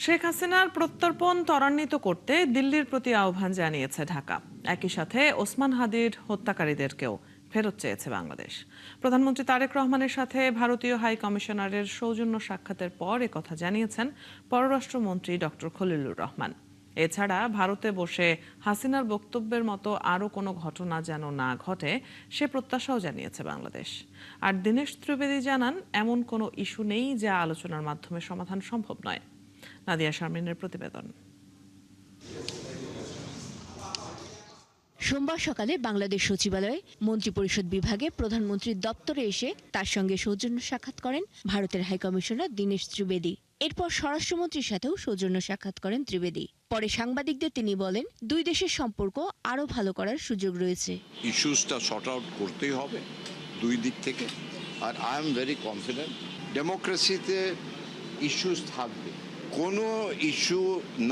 শেখ হাসিনার প্রত্যর্পণ ত্বরান্বিত করতে দিল্লির প্রতি আহ্বান জানিয়েছে ঢাকা। একই সাথে ওসমান হাদির হত্যাকারীদেরকেও ফেরত চেয়েছে বাংলাদেশ। প্রধানমন্ত্রী তারেক রহমানের সাথে ভারতীয় হাই কমিশনারের সৌজন্য সাক্ষাতের পর একথা জানিয়েছেন পররাষ্ট্রমন্ত্রী ডক্টর খলিলুর রহমান। এছাড়া ভারতে বসে হাসিনার বক্তব্যের মতো আরও কোনো ঘটনা যেন না ঘটে সে প্রত্যাশাও জানিয়েছে বাংলাদেশ। আর দীনেশ ত্রিবেদী জানান, এমন কোনো ইস্যু নেই যা আলোচনার মাধ্যমে সমাধান সম্ভব নয়। নাদিয়া শারমিনের প্রতিবেদন। সোমবার সকালে বাংলাদেশ সচিবালয়ে মন্ত্রিপরিষদ বিভাগে প্রধানমন্ত্রীর দপ্তরে এসে তার সঙ্গে সৌজন্য সাক্ষাৎ করেন ভারতের হাইকমিশনার দীনেশ ত্রিবেদী। এরপর স্বরাষ্ট্রমন্ত্রীর সাথেও সৌজন্য সাক্ষাৎ করেন ত্রিবেদী। পরে সাংবাদিকদের তিনি বলেন, দুই দেশের সম্পর্ক আরও ভালো করার সুযোগ রয়েছে। ইস্যুসটা সর্ট আউট করতেই হবে দুই দিক থেকে। আর আই এম ভেরি কনফিডেন্ট ডেমোক্রেসিতে ইস্যুস থাকবে, কোনো ইস্যু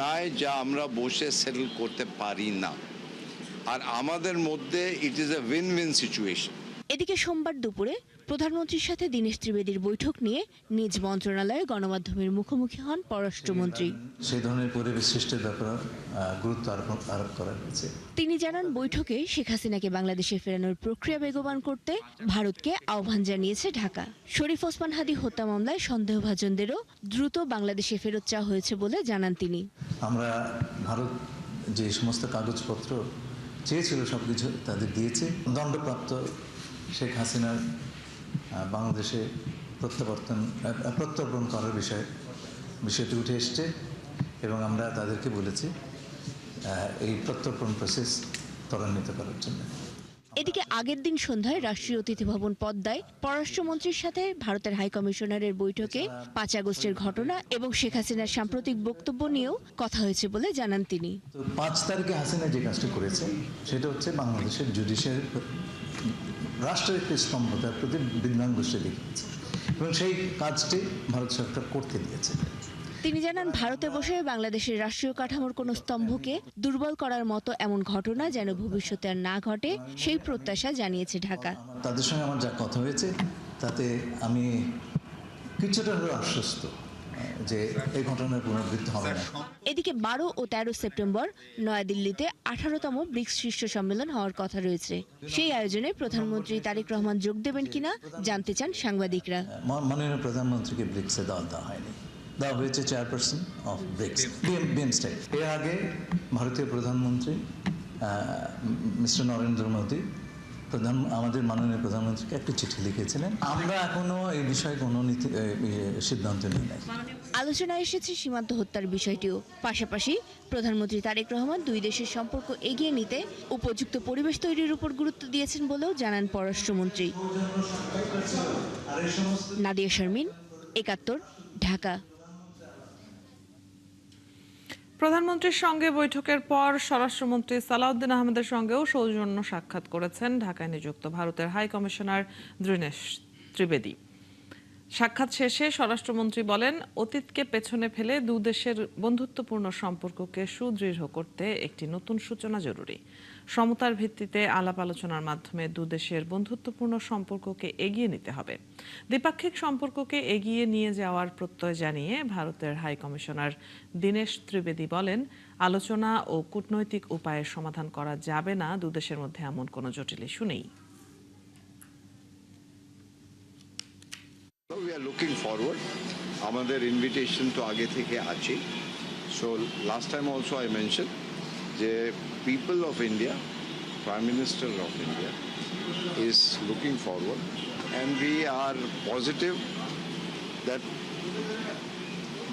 নাই যা আমরা বসে সেটেল করতে পারি না। আর আমাদের মধ্যে it is a win win situation. এদিকে সোমবার দুপুরে প্রধানমন্ত্রীর সাথে দীনেশ ত্রিবেদীর বৈঠক নিয়ে নিজ মন্ত্রণালয়ে গণমাধ্যমের মুখোমুখি হন পররাষ্ট্রমন্ত্রী। সেই ধরনের পরিবেশ সৃষ্টির ব্যাপারে গুরুত্ব আরোপ করা হয়েছে। তিনি জানান, বৈঠকে শেখ হাসিনাকে বাংলাদেশে ফেরানোর প্রক্রিয়া বেগবান করতে ভারতকে আহ্বান জানিয়েছে ঢাকা। শরীফ ওসমান হাদি হত্যা মামলায় সন্দেহভাজনদেরও দ্রুত বাংলাদেশে ফেরত চাওয়া হয়েছে বলে জানান তিনি। আমরা ভারত যে সমস্ত কাগজপত্র চেয়েছিল সবকিছু তাদের দিয়েছে। দণ্ডপ্রাপ্ত শেখ হাসিনার বাংলাদেশে প্রত্যর্পণ করার বিষয়টি উঠে এসছে এবং আমরা তাদেরকে বলেছি এই প্রত্যর্পণ প্রসেস ত্বরান্বিত করার জন্য। এদিকে আগের দিন সন্ধ্যায় রাষ্ট্রীয় অতিথি ভবন পদ্মায় পররাষ্ট্রমন্ত্রীর সাথে ভারতের হাইকমিশনারের বৈঠকে ৫ আগস্টের ঘটনা এবং শেখ হাসিনার সাম্প্রতিক বক্তব্য নিয়েও কথা হয়েছে বলে জানান তিনি। ৫ তারিখে হাসিনা যে কাজটি করেছে সেটা হচ্ছে বাংলাদেশের জুডিশিয়ারি রাষ্ট্রের একটি স্তম্ভতার প্রতি বিদ্বান গোষ্ঠী দেখিয়েছে এবং সেই কাজটি ভারত সরকার করতে দিয়েছে। তিনি জানান, ভারতে বসে বাংলাদেশের রাষ্ট্রীয় কাঠামোর কোনো স্তম্ভকে দুর্বল করার মতো এমন ঘটনা যেন ভবিষ্যতে আর না ঘটে সেই প্রত্যাশা জানিয়েছে ঢাকা। তাদের সঙ্গে আমার যা কথা হয়েছে তাতে আমি কিছুটা হলেও আশ্বস্ত যে এই ঘটনার পুনরাবৃত্তি হবে না। এদিকে ১২ ও ১৩ সেপ্টেম্বর নয়াদিল্লিতে ১৮তম ব্রিক্স শীর্ষ সম্মেলন হওয়ার কথা রয়েছে। সেই আয়োজনে প্রধানমন্ত্রী তারেক রহমান যোগ দেবেন কিনা জানতে চান সাংবাদিকরা। মাননীয় প্রধানমন্ত্রীকে ব্রিক্সে দেওয়া হয়নি, দেওয়া হয়েছে চেয়ারপারসন অফ ব্রিক্স বিমস্টেক। এর আগে ভারতীয় প্রধানমন্ত্রী মিস্টার নরেন্দ্র মোদী আমাদের মাননীয় প্রধানমন্ত্রীকে একটি চিঠি লিখেছিলেন। আমরা এখনো এই বিষয়ে কোনো সিদ্ধান্ত নিই নাই। আলোচনায় এসেছে সীমান্ত হত্যার বিষয়টিও। পাশাপাশি প্রধানমন্ত্রী তারেক রহমান দুই দেশের সম্পর্ক এগিয়ে নিতে উপযুক্ত পরিবেশ তৈরির উপর গুরুত্ব দিয়েছেন বলেও জানান পররাষ্ট্রমন্ত্রী। নাদিয়া শারমিন, একাত্তর, ঢাকা। প্রধানমন্ত্রীর সঙ্গে বৈঠকের পর স্বরাষ্ট্রমন্ত্রী সালাউদ্দিন আহমেদের সঙ্গেও সৌজন্য সাক্ষাৎ করেছেন ঢাকায় নিযুক্ত ভারতের হাই কমিশনার দীনেশ ত্রিবেদী। সাক্ষাৎ শেষে স্বরাষ্ট্রমন্ত্রী বলেন, অতীতকে পেছনে ফেলে দুদেশের বন্ধুত্বপূর্ণ সম্পর্ককে সুদৃঢ় করতে একটি নতুন সূচনা জরুরি। সমতার ভিত্তিতে আলাপ আলোচনার মাধ্যমে দুদেশের বন্ধুত্বপূর্ণ সম্পর্ককে এগিয়ে নিতে হবে। দ্বিপাক্ষিক সম্পর্ককে এগিয়ে নিয়ে যাওয়ার প্রত্যয় জানিয়ে ভারতের হাই কমিশনার দীনেশ ত্রিবেদী বলেন, আলোচনা ও কূটনৈতিক উপায়ে সমাধান করা যাবে না দুদেশের মধ্যে এমন কোনো জটিল ইস্যু নেই। We are looking forward. আমাদের ইনভিটেশন তো আগে থেকে আছে। So last time also I mention যে people of India, prime minister of India is looking forward and we are positive that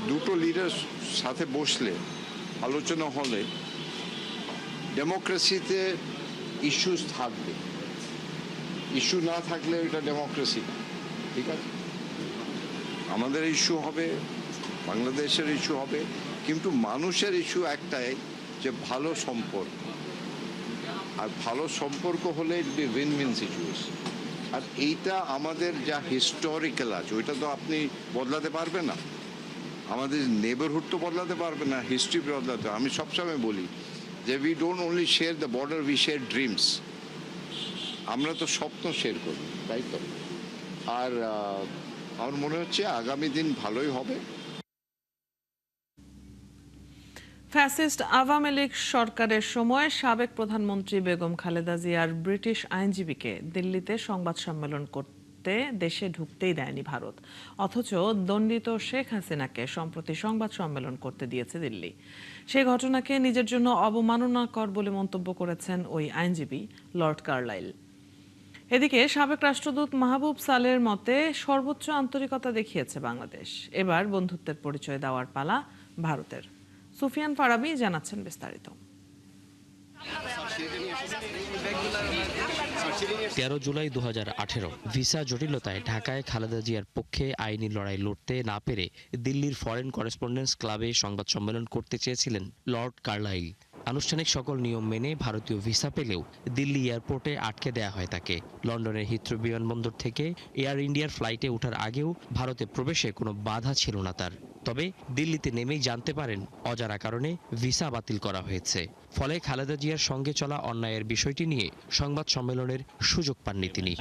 দুটো লিডার সাথে বসলে আলোচনা হলে ডেমোক্রেসিতে ইস্যুস থাকবে। ইস্যু না থাকলে এটা ডেমোক্রেসি না। ঠিক আছে, আমাদের ইস্যু হবে, বাংলাদেশের ইস্যু হবে, কিন্তু মানুষের ইস্যু একটাই যে ভালো সম্পর্ক। আর ভালো সম্পর্ক হলে it be win win situation. আর এইটা আমাদের যা হিস্টোরিক্যাল আছে ওইটা তো আপনি বদলাতে পারবেন না। আমাদের নেবারহুড তো বদলাতে পারবে না, হিস্ট্রি বদলাতে। আমি সবসময় বলি যে we don't only share the border, we share dreams. আমরা তো স্বপ্ন শেয়ার করি, তাই তো। আর আমার মনে হচ্ছে আগামী দিন ভালোই হবে। ফ্যাসিস্ট আওয়ামী লীগ সরকারের সময় সাবেক প্রধানমন্ত্রী বেগম খালেদা জিয়ার ব্রিটিশ আইনজীবীকে দিল্লিতে সংবাদ সম্মেলন করতে দেশে ঢুকতেই দেয়নি ভারত, অথচ দণ্ডিত শেখ হাসিনাকে সম্প্রতি সংবাদ সম্মেলন করতে দিয়েছে দিল্লি। সেই ঘটনাকে নিজের জন্য অবমাননাকর বলে মন্তব্য করেছেন ওই আইনজীবী লর্ড কার্লাইল। এদিকে সাবেক রাষ্ট্রদূত মাহবুব সালের মতে সর্বোচ্চ আন্তরিকতা দেখিয়েছে বাংলাদেশ, এবার বন্ধুত্বের পরিচয় দেওয়ার পালা ভারতের। সুফিয়ান ফারাবি জানাচ্ছেন বিস্তারিত। 13 জুলাই 2018 ভিসা জটিলতায় ঢাকায় খালেদা জিয়ার পক্ষে আইনি লড়াই লড়তে না পেরে দিল্লির ফরেন করেসপন্ডেন্টস ক্লাবে সংবাদ সম্মেলন করতে চেয়েছিলেন লর্ড কার্লাইল। আনুষ্ঠানিক সকল নিয়ম মেনে ভারতীয় ভিসা পেলেও দিল্লি এয়ারপোর্টে আটকে দেয়া হয় তাকে। লন্ডনের হিথ্রো বিমানবন্দর থেকে এয়ার ইন্ডিয়ার ফ্লাইটে ওঠার আগেও ভারতে প্রবেশে কোনো বাধা ছিল না তার। তবে দিল্লিতে নেমেই জানতে পারেন অজানা কারণে ভিসা বাতিল করা হয়েছে। ফলে খালেদা জিয়ার সঙ্গে চলা অন্যায়ের বিষয়টি নিয়ে সংবাদ সম্মেলনের সুযোগ পাননি তিনি।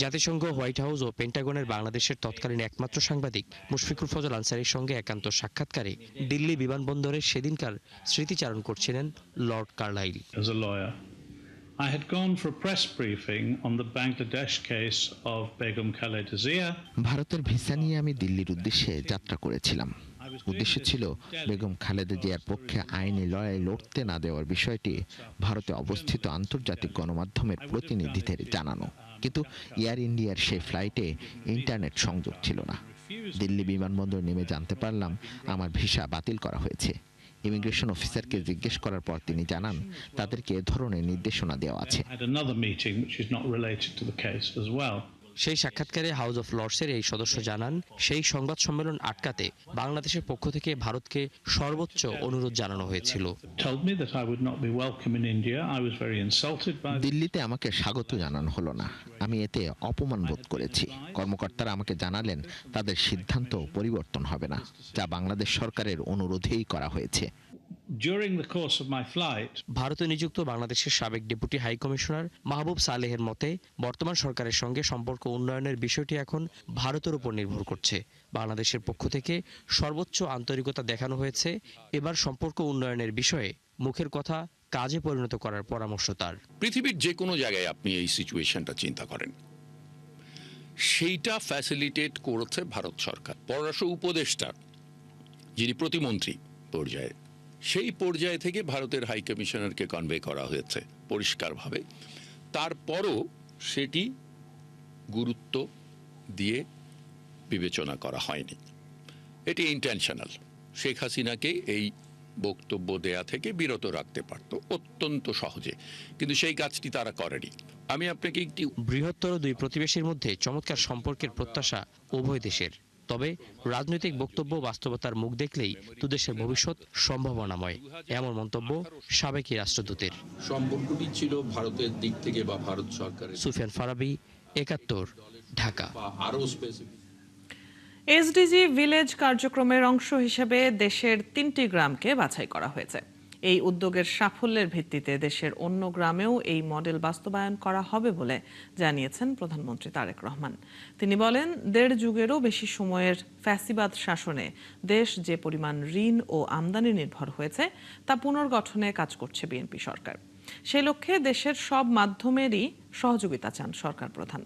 জাতিসংঘ, হোয়াইট হাউস ও পেন্টাগনের বাংলাদেশের তৎকালীন একমাত্র সাংবাদিক মুশফিকুর ফজল আনসারীর সঙ্গে একান্ত সাক্ষাৎকারে দিল্লি বিমানবন্দরে সেদিনকার স্মৃতিচারণ করছিলেন Lord Carlyle. I had gone for a press briefing on the Bangladesh case of Begum Khaleda Zia. ভারতের ভিসা নিয়ে আমি দিল্লির উদ্দেশ্যে যাত্রা করেছিলাম। উদ্দেশ্য ছিল বেগম খালেদা জিয়ার পক্ষে আইনি লড়াই লড়তে না দেওয়ার বিষয়টি ভারতে অবস্থিত আন্তর্জাতিক গণমাধ্যমের প্রতিনিধিদের জানানো, কিন্তু এয়ার ইন্ডিয়ার সেই ফ্লাইটে ইন্টারনেট সংযোগ ছিল না। দিল্লি বিমানবন্দর নেমে জানতে পারলাম আমার ভিসা বাতিল করা হয়েছে। ইমিগ্রেশন অফিসারকে জিজ্ঞেস করার পর তিনি জানান তাদেরকে এ ধরনের নির্দেশনা দেওয়া আছে। সেই সাক্ষাৎকারে হাউস অফ লর্ডসের এই সদস্য জানান, সেই সংবাদ সম্মেলন আটকাতে বাংলাদেশের পক্ষ থেকে ভারতকে সর্বোচ্চ অনুরোধ জানানো হয়েছিল। দিল্লিতে আমাকে স্বাগত জানানো হলো না, আমি এতে অপমান বোধ করেছি। কর্মকর্তারা আমাকে জানালেন তাদের সিদ্ধান্ত পরিবর্তন হবে না, যা বাংলাদেশ সরকারের অনুরোধেই করা হয়েছে। ভারতে নিযুক্ত বাংলাদেশের সাবেক ডেপুটি হাই কমিশনার মাহবুব সালেহের মতে বর্তমান সরকারের সঙ্গে সম্পর্ক উন্নয়নের বিষয়টি এখন ভারতের উপর নির্ভর করছে। বাংলাদেশের পক্ষ থেকে সর্বোচ্চ আন্তরিকতা দেখানো হয়েছে। এবার সম্পর্ক উন্নয়নের বিষয়ে মুখের কথা কাজে পরিণত করার পরামর্শ তার। পৃথিবীর যে কোনো জায়গায় আপনি এই সিচুয়েশনটা চিন্তা করেন, সেইটা ফ্যাসিলিটেট করেছে ভারত সরকার। পররাষ্ট্র উপদেষ্টা যিনি প্রতিমন্ত্রী পর্যায়ে, সেই পর্যায় থেকে ভারতের হাই কমিশনারকে কনভে করা হয়েছে পরিষ্কারভাবে। তারপরও সেটি গুরুত্ব দিয়ে বিবেচনা করা হয়নি। এটি ইন্টেনশনাল। শেখ হাসিনাকে এই বক্তব্য দেয়া থেকে বিরত রাখতে পারত অত্যন্ত সহজে, কিন্তু সেই কাজটি তারা করেনি। আমি আপনাকে একটি বৃহত্তর দুই প্রতিবেশীর মধ্যে চমৎকার সম্পর্কের প্রত্যাশা উভয় দেশের। তবে রাজনৈতিক বক্তব্য বাস্তবতার মুখ দেখলেই দুদেশের ভবিষ্যৎ সম্ভাবনাময়, এমন মন্তব্য সাবেক রাষ্ট্রদূতের। সম্পর্কটি ছিল ভারতের দিক থেকে বা ভারত সরকারের। সুফিয়ান ফারাবি, ৭১, ঢাকা। আরো স্পেসিফিক এসডিজি ভিলেজ কার্যক্রমের অংশ হিসেবে দেশের ৩টি গ্রামকে বাছাই করা হয়েছে। এই উদ্যোগের সাফল্যের ভিত্তিতে দেশের অন্য গ্রামেও এই মডেল বাস্তবায়ন করা হবে বলে জানিয়েছেন প্রধানমন্ত্রী তারেক রহমান। তিনি বলেন, ১.৫ যুগেরও বেশি সময়ের ফ্যাসিবাদ শাসনে দেশ যে পরিমাণ ঋণ ও আমদানি নির্ভর হয়েছে তা পুনর্গঠনে কাজ করছে বিএনপি সরকার। সেই লক্ষ্যে দেশের সব মাধ্যমেরই সহযোগিতা চান সরকার প্রধান।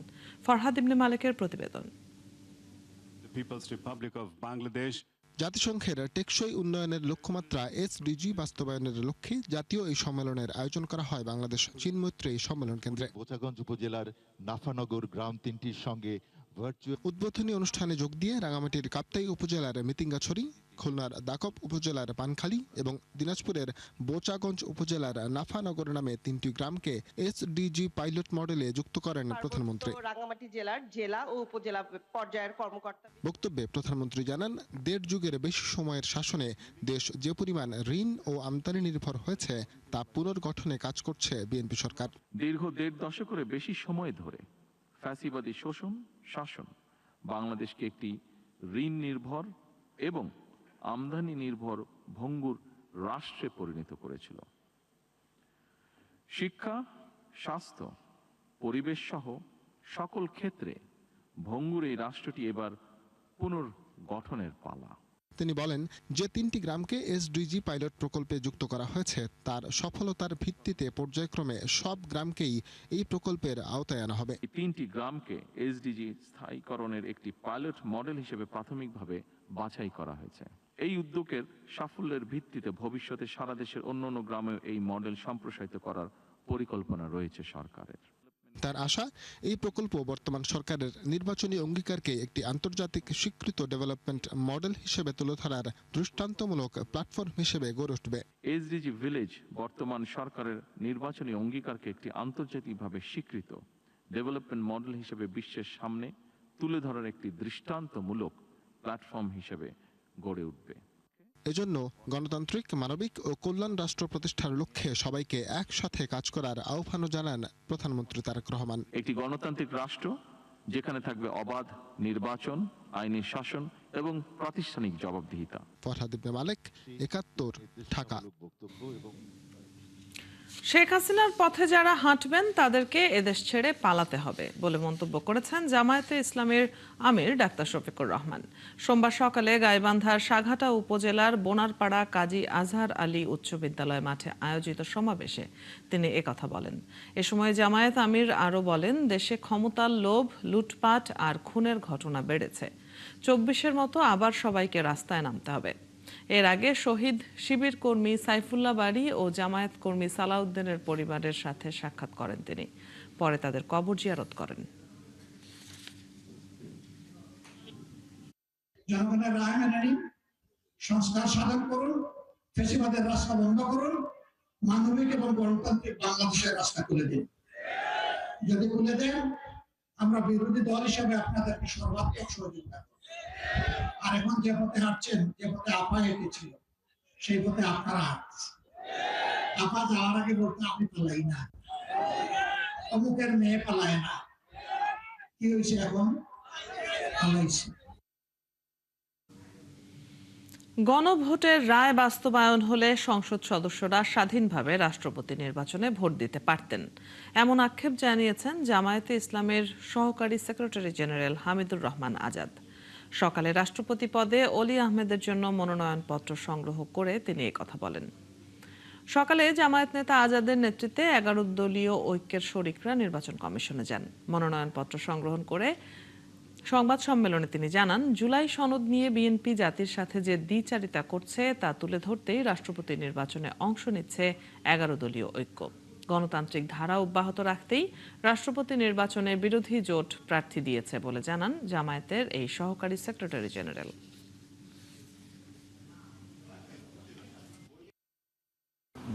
ফরহাদ ইবনে মালিকের প্রতিবেদন। জাতিসংঘের টেকসই উন্নয়নের লক্ষ্যমাত্রা এসডিজি বাস্তবায়নের লক্ষ্যে জাতীয় এই সম্মেলনের আয়োজন করা হয় বাংলাদেশ চীন মৈত্রী সম্মেলন কেন্দ্রে। বোচাগঞ্জ উপজেলার নাফানগর গ্রাম ৩টির সঙ্গে উদ্বোধনী অনুষ্ঠানে যোগ দিয়ে রাঙামাটির কাপ্তাই উপজেলার মিতিঙ্গাছড়ি, খুলনার দাকব উপজেলার পানখালী এবং দিনাজপুরের বোচাগঞ্জ উপজেলার নাফানগর নামে ৩টি গ্রামকে এসডিজি পাইলট মডেলে যুক্ত করেন প্রধানমন্ত্রী। রাঙামাটি জেলার জেলা ও উপজেলা পর্যায়ের কর্মকর্তা বক্তব্যে প্রধানমন্ত্রী জানান, ১.৫ যুগের বেশি সময়ের শাসনে দেশ যে পরিমাণ ঋণ ও আমদানি নির্ভর হয়েছে তা পুনর্গঠনে কাজ করছে বিএনপি সরকার। দীর্ঘ ১.৫ দশকের বেশি সময় ধরে ফ্যাসিবাদী শোষণ শাসন বাংলাদেশকে একটি ঋণ নির্ভর এবং আমদানি নির্ভর ভঙ্গুর রাষ্ট্রে পরিণত করেছিল। শিক্ষা, স্বাস্থ্য, পরিবেশ সহ সকল ক্ষেত্রে ভঙ্গুর এই রাষ্ট্রটি এবার পুনর্গঠনের পালা। তিনি বলেন, যে 3টি গ্রামকে এসডিজি পাইলট প্রকল্পে যুক্ত করা হয়েছে তার সফলতার ভিত্তিতে পর্যায়ক্রমে সব গ্রামকেই এই প্রকল্পের আওতায় আনা হবে। এই 3টি গ্রামকে এসডিজি স্থায়ীকরণের একটি পাইলট মডেল হিসেবে প্রাথমিকভাবে বাছাই করা হয়েছে। এই উদ্যোগের সাফল্যের ভিত্তিতে ভবিষ্যতে সারা দেশের অন্যান্য গ্রামেও এই মডেল সম্প্রসারিত করার পরিকল্পনা রয়েছে সরকারের। তার আশা, এই প্রকল্প বর্তমান সরকারের নির্বাচনী অঙ্গীকারকে একটি আন্তর্জাতিক স্বীকৃত ডেভেলপমেন্ট মডেল হিসেবে তুলে ধরার দৃষ্টান্তমূলক প্ল্যাটফর্ম হিসেবে গড়ে উঠবে। এসডিজি ভিলেজ বর্তমান সরকারের নির্বাচনী অঙ্গীকারকে একটি আন্তর্জাতিকভাবে স্বীকৃত ডেভেলপমেন্ট মডেল হিসেবে বিশ্বের সামনে তুলে ধরার একটি দৃষ্টান্তমূলক প্ল্যাটফর্ম হিসেবে গড়ে উঠবে। এজন্য গণতান্ত্রিক, মানবিক ও কল্যাণ রাষ্ট্র প্রতিষ্ঠার লক্ষ্যে সবাইকে একসাথে কাজ করার আহ্বানও জানান প্রধানমন্ত্রী তারেক রহমান। একটি গণতান্ত্রিক রাষ্ট্র যেখানে থাকবে অবাধ নির্বাচন, আইনি শাসন এবং প্রাতিষ্ঠানিক জবাবদিহিতা। ফরহাদ ইবনে মালেক, ৭১, ঢাকা। শেখ হাসিনার পথে যারা হাঁটবেন তাদেরকে এদেশ ছেড়ে পালাতে হবে বলে মন্তব্য করেছেন জামায়াতে ইসলামীর আমির ডাক্তার শফিকুর রহমান। সোমবার সকালে গাইবান্ধার সাঘাটা উপজেলার বোনারপাড়া কাজী আজহার আলী উচ্চ বিদ্যালয় মাঠে আয়োজিত সমাবেশে তিনি একথা বলেন। এ সময় জামায়াত আমির আরও বলেন, দেশে ক্ষমতার লোভ, লুটপাট আর খুনের ঘটনা বেড়েছে। ২৪-এর মতো আবার সবাইকে রাস্তায় নামতে হবে। এর আগে শহীদ শিবির কর্মী সাইফুল্লাহ বাড়ি ও জামায়াত কর্মী সালাউদ্দিনের পরিবারের সাথে সাক্ষাৎ করেন তিনি। পরে তাদের কবর জিয়ারত করেন। জনগণের রায় মেনে নিন, সংস্কার সাধন করুন, ফ্যাসিবাদের রাস্তা বন্ধ করুন, মানবিক এবং গণতান্ত্রিক বাংলাদেশের রাস্তা খুলে দিন। যদি খুলে দেন, আমরা বিরোধী দল হিসেবে আপনাদেরকে সর্বাত্মক সহযোগিতা করব। আর এখন যে পথে হাঁটছেন, যে পথে আপা হেঁটেছিল, সেই পথে আপনারা হাঁটছেন। আপা যাওয়ার আগে বলতে, আমি পালাই না, অমুকের মেয়ে পালায় না, কি হয়েছে এখন? পালাইছে। গণভোটের রায় বাস্তবায়ন হলে সংসদ সদস্যরা স্বাধীনভাবে রাষ্ট্রপতি নির্বাচনে ভোট দিতে পারতেন, এমন আক্ষেপ জানিয়েছেন জামায়াতে ইসলামের সহকারী সেক্রেটারি জেনারেল হামিদুর রহমান আজাদ। সকালে রাষ্ট্রপতি পদে অলি আহমেদের জন্য মনোনয়নপত্র সংগ্রহ করে তিনি কথা বলেন। সকালে জামায়াত নেতা আজাদের নেতৃত্বে 11 দলীয় ঐক্যের শরিকরা নির্বাচন কমিশনে যান। মনোনয়নপত্র সংগ্রহণ করে সংবাদ সম্মেলনে তিনি জানান, জুলাই সনদ নিয়ে বিএনপি জাতির সাথে যে দ্বিচারিতা করছে তা তুলে ধরতেই রাষ্ট্রপতি নির্বাচনে অংশ নিচ্ছে 11 দলীয় ঐক্য। গণতান্ত্রিক ধারা অব্যাহত রাখতেই রাষ্ট্রপতি নির্বাচনে বিরোধী জোট প্রার্থী দিয়েছে বলে জানান জামায়াতের এই সহকারী সেক্রেটারি জেনারেল।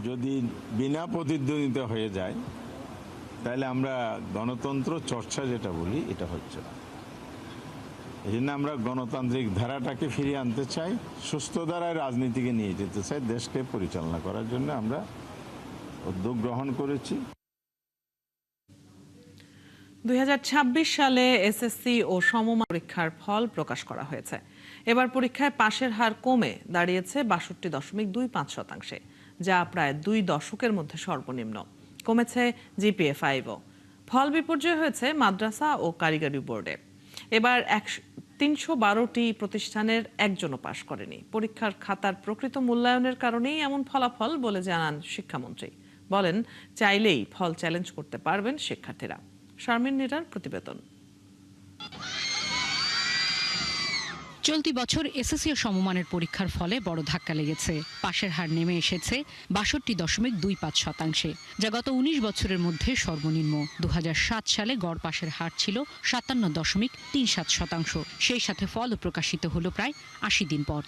যদি বিনা প্রতিদ্বন্দ্বিতা হয়ে যায় তাহলে আমরা গণতন্ত্র চর্চা যেটা বলি এটা হচ্ছে না। এই জন্য আমরা গণতান্ত্রিক ধারাটাকে ফিরিয়ে আনতে চাই, সুস্থ ধারায় রাজনীতিকে নিয়ে যেতে চাই, দেশকে পরিচালনা করার জন্য আমরা উদ্যোগ গ্রহণ করেছি। 2026 সালে এসএসসি ও সমমান পরীক্ষার ফল প্রকাশ করা হয়েছে। এবার পরীক্ষায় পাশের হার কমে দাঁড়িয়েছে 62.25%, যা প্রায় 2 দশকের মধ্যে সর্বনিম্ন। কমেছে জিপিএ 5ও। ফল বিপর্যয় হয়েছে মাদ্রাসা ও কারিগরি বোর্ডে। এবার 312টি প্রতিষ্ঠানের একজনও পাশ করেনি। পরীক্ষার খাতার প্রকৃত মূল্যায়নের কারণেই এমন ফলাফল বলে জানান শিক্ষামন্ত্রী। বলেন, চাইলেই ফল চ্যালেঞ্জ করতে পারবেন শিক্ষার্থীরা। শারমিন নিরার প্রতিবেদন। চলতি বছর এসএসসি ও সমমানের পরীক্ষার ফলে বড় ধাক্কা লেগেছে। পাশের হার নেমে এসেছে 62.25%, যা গত 19 বছরের মধ্যে সর্বনিম্ন। 2007 সালে গড় পাশের হার ছিল 57.37%। সেই সাথে ফলও প্রকাশিত হলো প্রায় 80 দিন পর।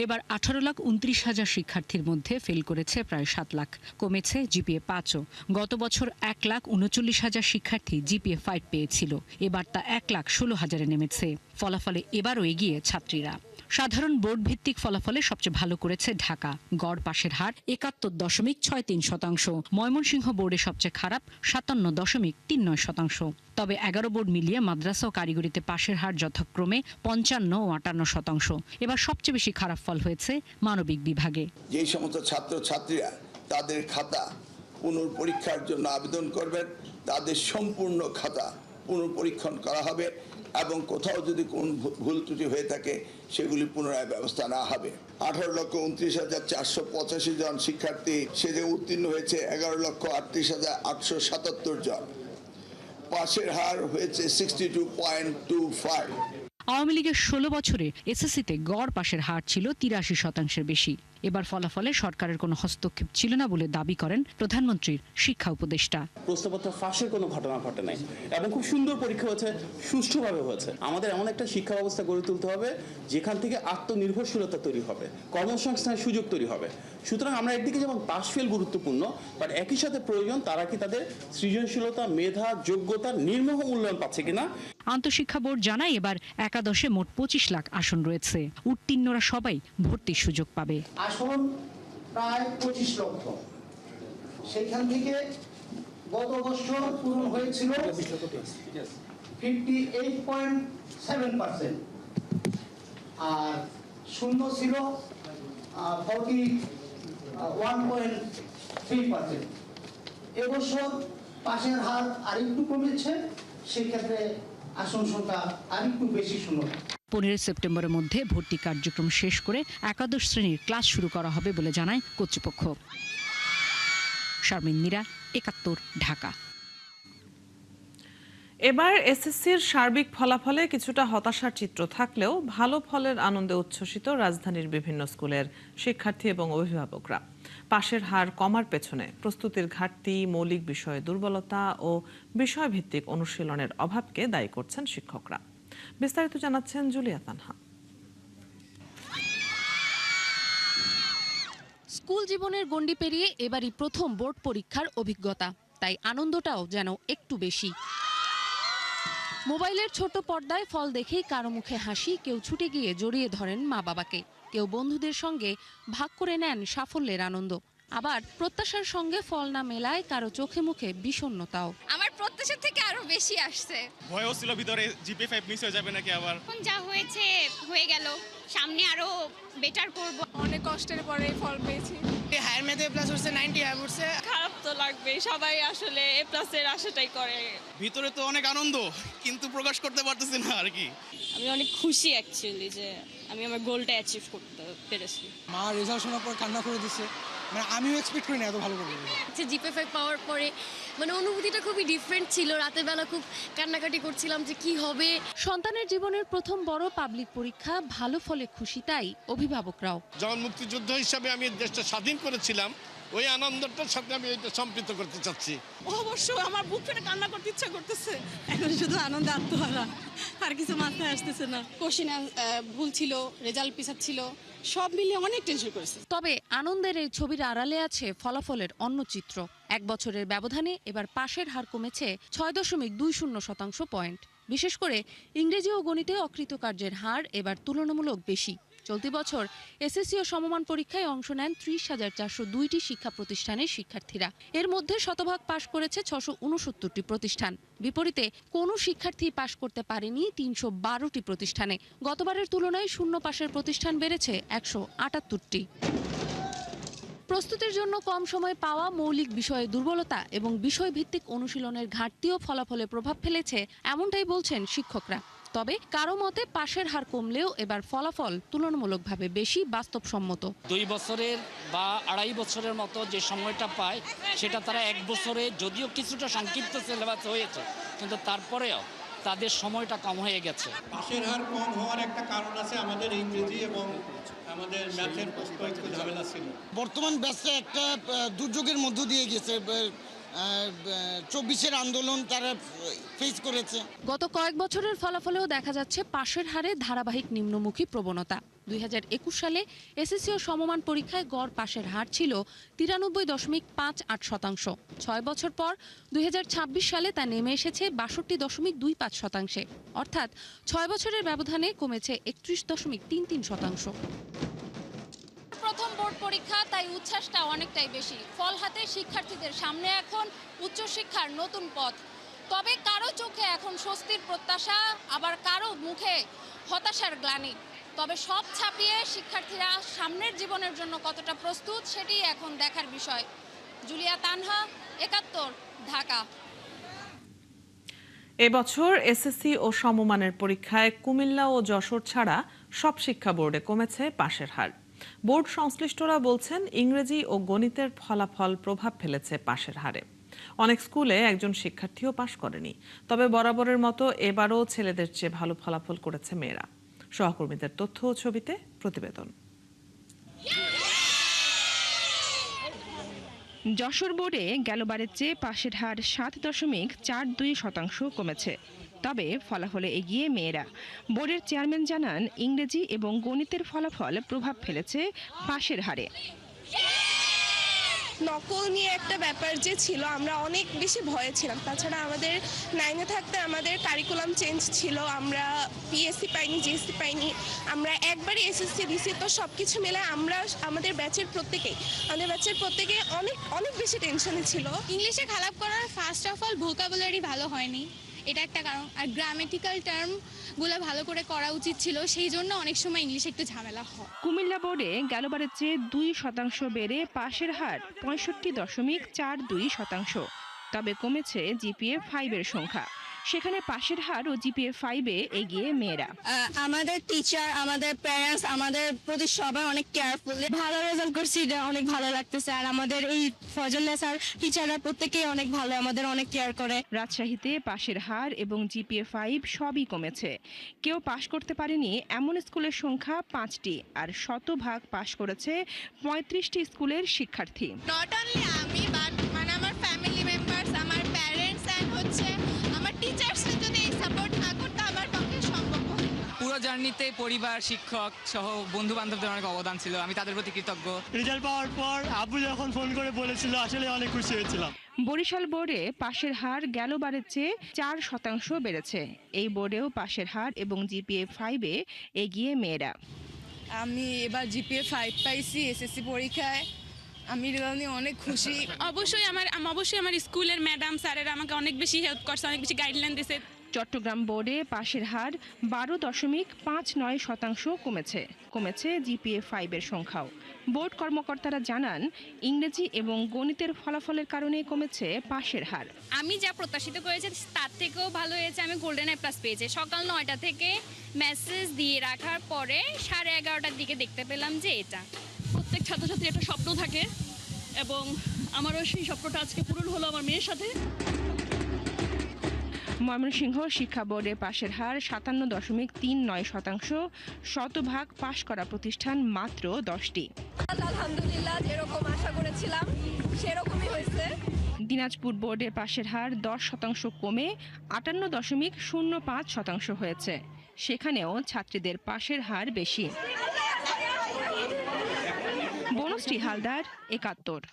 এবার 18,29,000 শিক্ষার্থীর মধ্যে ফেল করেছে প্রায় 7 লাখ। কমেছে জিপিএ 5ও। গত বছর 1,39,000 শিক্ষার্থী জিপিএ 5 পেয়েছিল, এবার তা 1,16,000-এ নেমেছে। ফলাফলে এবারও এগিয়ে ছাত্রীরা। সাধারণ বোর্ড ভিত্তিক ফলাফলে সবচেয়ে ভালো করেছে ঢাকা, গড় পাশের হার 71.63%। ময়মনসিংহ বোর্ডে সবচেয়ে খারাপ 57.39%। তবে 11 বোর্ড মিলিয়ে মাদ্রাসা ও কারিগরিতে পাশের হার যথাক্রমে 55 ও 58%। এবার সবচেয়ে বেশি খারাপ ফল হয়েছে মানবিক বিভাগে। যেই সমস্ত ছাত্রছাত্রীরা তাদের খাতা পুনর্পরীক্ষার জন্য আবেদন করবেন, তাদের সম্পূর্ণ খাতা পুনর্পরীক্ষণ করা হবে এবং কোথাও যদি কোন ভুল ত্রুটি হয়ে থাকে সেগুলি পুনরায় ব্যবস্থা নেওয়া হবে। 18,29,485 জন শিক্ষার্থী সেজে উত্তীর্ণ হয়েছে 11,38,877 জন। পাশের হার হয়েছে 62.25। আওয়ামী লীগের 16 বছরে এসএসসিতে গড় পাশের হার ছিল 83% বেশি। এবার ফলাফলে সরকারের কোনো হস্তক্ষেপ ছিল না বলে দাবি করেন প্রধানমন্ত্রীর শিক্ষা উপদেষ্টা। প্রশ্নপত্র ফাঁসের কোনো ঘটনা ঘটে নাই এবং খুব সুন্দর পরীক্ষা হয়েছে, সুষ্ঠুভাবে হয়েছে। আমাদের এমন একটা শিক্ষা ব্যবস্থা গড়ে তুলতে হবে যেখান থেকে আত্মনির্ভরশীলতা তৈরি হবে, কর্মসংস্থানের সুযোগ তৈরি হবে। সুতরাং আমরা একদিকে যেমন পাশ ফেল গুরুত্বপূর্ণ, বাট একই সাথে প্রয়োজন তারা কি তাদের সৃজনশীলতা, মেধা, যোগ্যতার নির্মোহ মূল্যায়ন পাচ্ছে কিনা। আন্তঃশিক্ষা বোর্ড জানায় এবার একাদশে মোট 25 লাখ আসন রয়েছে। উত্তীর্ণরা সবাই ভর্তির সুযোগ পাবে। আসন প্রায় 25 লক্ষ। সেখান থেকে গত বছর পূরণ হয়েছিল 58.7%, আর শূন্য ছিল 41.3%। এবছর পাশের হার আরেকটু কমেছে, সেক্ষেত্রে আসন সংখ্যা আরেকটু বেশি শূন্য। 15 সেপ্টেম্বরের মধ্যে ভর্তি কার্যক্রম শেষ করে একাদশ শ্রেণীর ক্লাস শুরু করা হবে বলে জানায় কর্তৃপক্ষ। শারমিন মীরা, 71, ঢাকা। এবার এসএসসির সার্বিক ফলাফলে কিছুটা হতাশার চিত্র থাকলেও ভালো ফলের আনন্দে উচ্ছ্বসিত রাজধানীর বিভিন্ন স্কুলের শিক্ষার্থী এবং অভিভাবকরা। পাশের হার কমার পেছনে প্রস্তুতির ঘাটতি, মৌলিক বিষয়ে দুর্বলতা ও বিষয়ভিত্তিক অনুশীলনের অভাবকে দায়ী করছেন শিক্ষকরা। বিস্তারিত জানাচ্ছেন জুলিয়া তানহা। স্কুল জীবনের গণ্ডি পেরিয়ে এবারই প্রথম বোর্ড পরীক্ষার অভিজ্ঞতা, তাই আনন্দটাও যেন একটু বেশি। মোবাইলের ছোট পর্দায় ফল দেখেই কারো মুখে হাসি, কেউ ছুটে গিয়ে জড়িয়ে ধরেন মা বাবাকে, কেউ বন্ধুদের সঙ্গে ভাগ করে নেন সাফল্যের আনন্দ। আবার প্রত্যাশার সঙ্গে ফল না মেলায় কারো চোখে মুখে বিষণ্ণতাও। আমার প্রত্যাশার থেকে আরো বেশি আসছে। ভয়ও ছিল ভিতরে, জিপি 5 মিস হয়ে যাবে নাকি আবার। এখন যা হয়েছে হয়ে গেল, সামনে আরো বেটার করব। অনেক কষ্টের পরে ফল পেয়েছি। হায়ার ম্যাথে প্লাস হচ্ছে 90 হায়ার উঠছে। খারাপ তো লাগবে, সবাই আসলে এ প্লাসের আশাটাই করে। ভিতরে তো অনেক আনন্দ, কিন্তু প্রকাশ করতে পারতেছি না আর কি। আমি অনেক খুশি অ্যাকচুয়ালি যে আমি আমার গোলটা অ্যাচিভ করতে পেরেছি। মা রেজাল্ট শোনার পর কান্না করে দিচ্ছে, মানে আমিও এক্সপেক্ট করি না এত ভালো করবে। জিপি 5 পাওয়ার পরে মানে অনুভূতিটা খুবই ডিফারেন্ট ছিল। রাতের বেলা খুব কান্নাকাটি করছিলাম যে কি হবে। সন্তানের জীবনের প্রথম বড় পাবলিক পরীক্ষা, ভালো ফলে খুশি তাই অভিভাবকরাও। যখন মুক্তিযুদ্ধ হিসাবে আমি দেশটা স্বাধীন করেছিলাম, ওই আনন্দটার সাথে আমি এটা সম্পৃক্ত করতে চাচ্ছি। অবশ্যই আমার বুক ফেটে কান্না করতে ইচ্ছা করতেছে। এখন শুধু আনন্দে আত্মহারা, আর কিছু মাথায় আসতেছে না। কোশ্চেন ভুল ছিল, রেজাল্ট পিছাচ্ছিল ছিল, সব মিলিয়ে অনেক টেনশন করেছে। তবে আনন্দের এই ছবির আড়ালে আছে ফলাফলের অন্য চিত্র। 1 বছরের ব্যবধানে এবার পাশের হার কমেছে 6.20% পয়েন্ট। বিশেষ করে ইংরেজি ও গণিতে অকৃতকার্যের হার এবার তুলনামূলক বেশি। চলতি বছর এসএসসি ও সমমান পরীক্ষায় অংশ নেন 30,402টি শিক্ষা প্রতিষ্ঠানের শিক্ষার্থীরা। এর মধ্যে শতভাগ পাশ করেছে 669টি প্রতিষ্ঠান। বিপরীতে কোনো শিক্ষার্থী পাশ করতে পারেনি 312টি প্রতিষ্ঠানে। গতবারের তুলনায় শূন্য পাশের প্রতিষ্ঠান বেড়েছে 178টি। প্রস্তুতির জন্য কম সময় পাওয়া, মৌলিক বিষয়ে দুর্বলতা এবং বিষয়ভিত্তিক অনুশীলনের ঘাটতিও ফলাফলে প্রভাব ফেলেছে, এমনটাই বলছেন শিক্ষকরা। তবে কারো মতে পাশের হার কমলেও এবার ফলাফল তুলনামূলকভাবে বেশি বাস্তবসম্মত। 2 বছরের বা 2.5 বছরের মতো যে সময়টা পায়, সেটা তারা 1 বছরে, যদিও কিছুটা সংক্ষিপ্ত সিলেবাস হয়েছে, কিন্তু তারপরেও তাদের সময়টা কম হয়ে গেছে। পাশের হার কম হওয়ার একটা কারণ আছে, আমাদের ইংরেজি এবং আমাদের ম্যাথের একটু ঝামেলা ছিল। বর্তমান ব্যাচটা একটা দুর্যোগের মধ্য দিয়ে গেছে, 24-এর আন্দোলন তারা ফেস করেছে। গত কয়েক বছরের ফলাফলেও দেখা যাচ্ছে পাশের হারে ধারাবাহিক নিম্নমুখী প্রবণতা। 2021 সালে এসএসসি ও সমমান পরীক্ষায় গড় পাশের হার ছিল 93.58%। 6 বছর পর 2026 সালে তা নেমে এসেছে 62.25%। অর্থাৎ 6 বছরের ব্যবধানে কমেছে 31.33%। প্রথম বোর্ড পরীক্ষা, তাই উচ্ছ্বাসটা অনেকটাই বেশি। ফল হাতে শিক্ষার্থীদের সামনে এখন উচ্চশিক্ষার নতুন পথ। তবে কারো চোখে এখন স্বস্তির প্রত্যাশা, আবার কারো মুখে হতাশার গ্লানি। তবে সব ছাপিয়ে শিক্ষার্থীরা সামনের জীবনের জন্য কতটা প্রস্তুত, সেটি এখন দেখার বিষয়। জুলিয়া তানহা, 71, ঢাকা। এবছর এসএসসি ও সমমানের পরীক্ষায় কুমিল্লা ও যশোর ছাড়া সব শিক্ষা বোর্ডে কমেছে পাশের হার। বোর্ড সংশ্লিষ্টরা বলছেন, ইংরেজি ও গণিতের ফলাফল প্রভাব ফেলেছে পাশের হারে। অনেক স্কুলে একজন শিক্ষার্থীও পাশ করেনি। তবে বরাবরের মতো এবারও ছেলেদের চেয়ে ভালো ফলাফল করেছে মেয়েরা। সহকর্মীদের তথ্য ও ছবিতে প্রতিবেদন। যশোর বোর্ডে গেলবারের চেয়ে পাশের হার 7.42% কমেছে। তবে ফলাফলে এগিয়ে মেয়েরা। বোর্ডের চেয়ারম্যান জানান, ইংরেজি এবং গণিতের ফলাফল প্রভাব ফেলেছে পাশের হারে। নকল নিয়ে একটা ব্যাপার যে ছিল, আমরা অনেক বেশি ভয়ে ছিলাম। তাছাড়া আমাদের 9-এ থাকতে আমাদের কারিকুলাম চেঞ্জ ছিল, আমরা পিএসসি পাইনি, জিএসসি পাইনি, আমরা একবারই এসএসসি দিছি। তো সব কিছু মিলে আমাদের ব্যাচের প্রত্যেকেই অনেক বেশি টেনশনে ছিল। ইংলিশে খারাপ করার ফার্স্ট অফ অল ভোকাবুলারি ভালো হয়নি, এটা একটা কারণ। আর গ্রামেটিক্যাল টার্মগুলো ভালো করে করা উচিত ছিল, সেই জন্য অনেক সময় ইংলিশে একটু ঝামেলা হয়। কুমিল্লা বোর্ডে গেলবারের চেয়ে 2% বেড়ে পাশের হার 65.42%। তবে কমেছে জিপিএ 5-এর সংখ্যা। সেখানে পাশের হার ও জিপিএ 5-এ এগিয়ে মেয়েরা। আমাদের টিচার, আমাদের প্যারেন্টস, আমাদের প্রতি সবাই অনেক কেয়ারফুল। ভালো রেজাল্ট করছি, এটা অনেক ভালো লাগতেছে। আর আমাদের এই ফজলে স্যার, টিচাররা প্রত্যেকেই অনেক ভালো, আমাদের অনেক কেয়ার করে। রাজশাহীতে পাশের হার এবং জিপিএ 5 সবই কমেছে। কেউ পাশ করতে পারেনি এমন স্কুলের সংখ্যা 5টি, আর শতভাগ পাশ করেছে 35টি স্কুলের শিক্ষার্থী। নট অনলি আমি, বাট মানে আমার ফ্যামিলি মেম্বার্স, আমার প্যারেন্টস এন্ড হচ্ছে আমার টিচার্স যদি এই সাপোর্ট না করতে আমার পক্ষে সম্ভব হয় না। পুরো জার্নিতে পরিবার, শিক্ষক সহ বন্ধু বান্ধবদের অনেক অবদান ছিল, আমি তাদের প্রতি কৃতজ্ঞ। রেজাল্ট পাওয়ার পর আব্বু যখন ফোন করে বলেছিল, আসলে অনেক খুশি হয়েছিলাম। বরিশাল বোর্ডে পাশের হার গেলবারের চেয়ে 4% বেড়েছে। এই বোর্ডেও পাশের হার এবং জিপিএ 5-এ এগিয়ে মেয়েরা। আমি এবার জিপিএ 5 পাইছি এসএসসি পরীক্ষায়, আমি অনেক খুশি। অবশ্যই আমার স্কুলের ম্যাডাম স্যারেরা আমাকে অনেক বেশি হেল্প করছে, অনেক বেশি গাইডলাইন দিয়েছে। চট্টগ্রাম বোর্ডে পাশের হার 12.59% কমেছে জিপিএ 5-এর সংখ্যাও। বোর্ড কর্মকর্তারা জানান, ইংরেজি এবং গণিতের ফলাফলের কারণে কমেছে পাশের হার। আমি যা প্রত্যাশিত করেছি তার থেকেও ভালো হয়েছে। আমি গোল্ডেন এ প্লাস পেয়েছি। সকাল 9টা থেকে মেসেজ দিয়ে রাখার পরে 11:30টার দিকে দেখতে পেলাম যে এটা। প্রত্যেক ছাত্রছাত্রীর একটা স্বপ্ন থাকে এবং আমারও সেই স্বপ্নটা আজকে পূরণ হলো আমার মেয়ের সাথে। ময়মনসিংহ শিক্ষা বোর্ডে পাশের হার 57.39%। শতভাগ পাশ করা প্রতিষ্ঠান মাত্র 10টি। আলহামদুলিল্লাহ, যেরকম আশা করেছিলাম সেরকমই হয়েছে। দিনাজপুর বোর্ডে পাশের হার 10% কমে 58.05% হয়েছে। সেখানেও ছাত্রীদের পাশের হার বেশি। বনশ্রী হালদার, 71।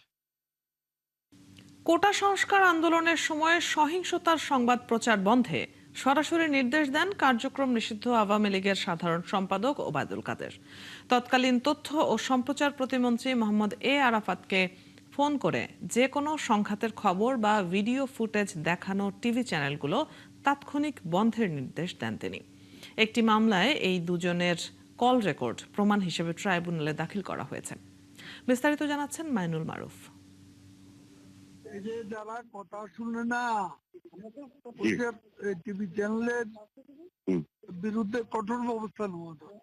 কোটা সংস্কার আন্দোলনের সময় সহিংসতার সংবাদ প্রচার বন্ধে সরাসরি নির্দেশ দেন কার্যক্রম নিষিদ্ধ আওয়ামী লীগের সাধারণ সম্পাদক ওবায়দুল কাদের। তৎকালীন তথ্য ও সম্প্রচার প্রতিমন্ত্রী মোহাম্মদ এ আরাফাতকে ফোন করে যে কোনো সংঘাতের খবর বা ভিডিও ফুটেজ দেখানো টিভি চ্যানেলগুলো তাৎক্ষণিক বন্ধের নির্দেশ দেন তিনি। একটি মামলায় এই দুজনের কল রেকর্ড প্রমাণ হিসেবে ট্রাইব্যুনালে দাখিল করা হয়েছে। বিস্তারিত জানাচ্ছেন মাইনুল মারুফ। এই যে যারা কথা শুনে না, টিভি চ্যানেলের বিরুদ্ধে কঠোর ব্যবস্থা নেওয়া যায়।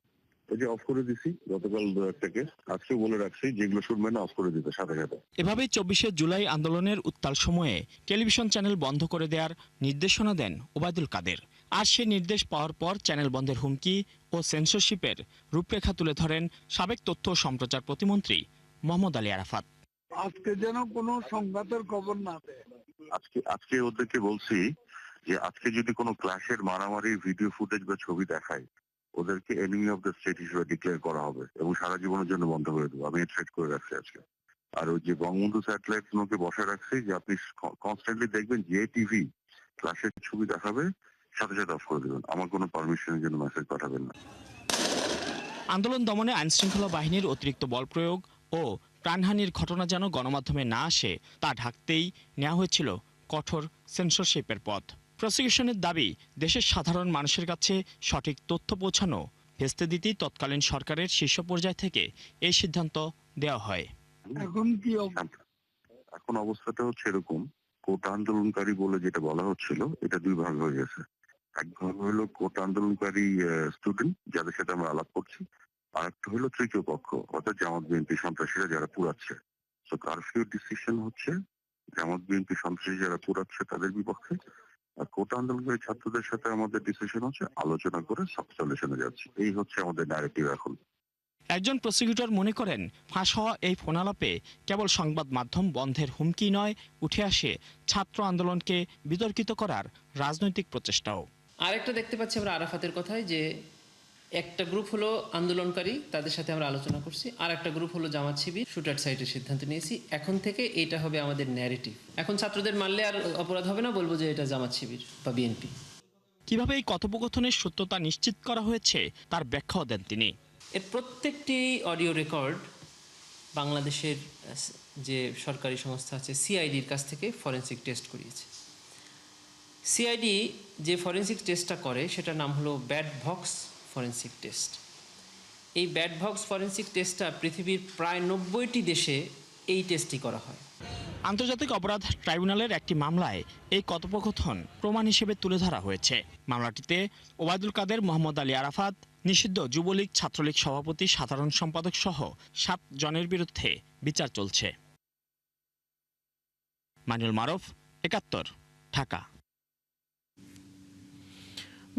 এই যে অফ করে দিছি গতকাল থেকে, আজকে বলে রাখছি যেগুলো শুনবে না অফ করে দিতে সাথে সাথে। এভাবেই 24শে জুলাই আন্দোলনের উত্তাল সময়ে টেলিভিশন চ্যানেল বন্ধ করে দেওয়ার নির্দেশনা দেন ওবায়দুল কাদের। আর সে নির্দেশ পাওয়ার পর চ্যানেল বন্ধের হুমকি ও সেন্সরশিপের রূপরেখা তুলে ধরেন সাবেক তথ্য ও সম্প্রচার প্রতিমন্ত্রী মোহাম্মদ আলী আরাফাত। আজকে যেন কোনো সংঘাতের খবর না দেয়। আজকে ওদেরকে বলছি যে আজকে যদি কোনো ক্লাসের মারামারি ভিডিও ফুটেজ বা ছবি দেখায়, ওদেরকে এনিমি অফ দ্য স্টেট হিসেবে ডিক্লেয়ার করা হবে এবং সারা জীবনের জন্য বন্ধ করে দেবো। আমি থ্রেট করে রাখছি আজকে। আর ওই যে বঙ্গবন্ধু স্যাটেলাইট গুলোকে বসে রাখছি যে আপনি কনস্ট্যান্টলি দেখবেন যে টিভি ক্লাসের ছবি দেখাবে সাথে সাথে অফ করে দেবেন। আমার কোনো পারমিশনের জন্য মেসেজ পাঠাবেন না। আন্দোলন দমনে আইনশৃঙ্খলা বাহিনীর অতিরিক্ত বল প্রয়োগ ও প্রাণহানির ঘটনা যেন গণমাধ্যমে না আসে তা ঢাকতেই নেওয়া হয়েছিল কঠোর সেন্সরশিপের পথ। প্রসিকিউশনের দাবি, দেশের সাধারণ মানুষের কাছে সঠিক তথ্য পৌঁছানো ভেস্তে দিতেই তৎকালীন সরকারের শীর্ষ পর্যায় থেকে এই সিদ্ধান্ত দেওয়া হয়। এখন কি এখন অবস্থাটা হচ্ছে এরকম, কোটা আন্দোলনকারী বলে যেটা বলা হচ্ছিল, এটা দুই ভাগ হয়ে গেছে। এক ভাগ হলো কোটা আন্দোলনকারী স্টুডেন্ট যাদের সাথে আমরা আলাপ করছি, আর একটা হলো তৃতীয় পক্ষ অর্থাৎ জামাত বিএনপি সন্ত্রাসীরা যারা পুরাচ্ছে। তো কারফিউ ডিসিশন হচ্ছে জামাত বিএনপি সন্ত্রাসী যারা পুরাচ্ছে তাদের বিপক্ষে, আর কোটা আন্দোলনকারী ছাত্রদের সাথে আমাদের ডিসিশন হচ্ছে আলোচনা করে সলিউশনে যাচ্ছে। এই হচ্ছে আমাদের ন্যারেটিভ এখন। একজন প্রসিকিউটর মনে করেন, ফাঁস হওয়া এই ফোনালাপে কেবল সংবাদ মাধ্যম বন্ধের হুমকি নয়, উঠে আসে ছাত্র আন্দোলনকে বিতর্কিত করার রাজনৈতিক প্রচেষ্টাও। আরেকটা দেখতে পাচ্ছি আমরা আরাফাতের কথায়, যে একটা গ্রুপ হলো আন্দোলনকারী, তাদের সাথে আমরা আলোচনা করছি, আর একটা গ্রুপ হলো জামাত শিবির, শুট অ্যাট সাইটের সিদ্ধান্ত নিয়েছি। এখন থেকে এটা হবে আমাদের ন্যারেটিভ। এখন ছাত্রদের মারলে আর অপরাধ হবে না, বলবো যে এটা জামাত শিবির বা বিএনপি। কিভাবে এই কথোপকথনের সত্যতা নিশ্চিত করা হয়েছে তার ব্যাখ্যাও দেন তিনি। এর প্রত্যেকটি অডিও রেকর্ড বাংলাদেশের যে সরকারি সংস্থা আছে সিআইডির কাছ থেকে ফরেনসিক টেস্ট করিয়েছে। সিআইডি যে ফরেনসিক টেস্টটা করে সেটার নাম হলো ব্যাড বক্স ফরেনসিক টেস্ট। এই ব্যাড বক্স ফরেনসিক টেস্টটা পৃথিবীর প্রায় 90টি দেশে এই টেস্টই করা হয়। আন্তর্জাতিক অপরাধ ট্রাইব্যুনালের একটি মামলায় এই কথোপকথন প্রমাণ হিসেবে তুলে ধরা হয়েছে। মামলাটিতে ওবায়দুল কাদের, মোহাম্মদ আলী আরাফাত, নিষিদ্ধ যুবলীগ ছাত্রলীগ সভাপতি, সাধারণ সম্পাদক সহ 7 জনের বিরুদ্ধে বিচার চলছে। মাইনুল মারুফ, ৭১, ঢাকা।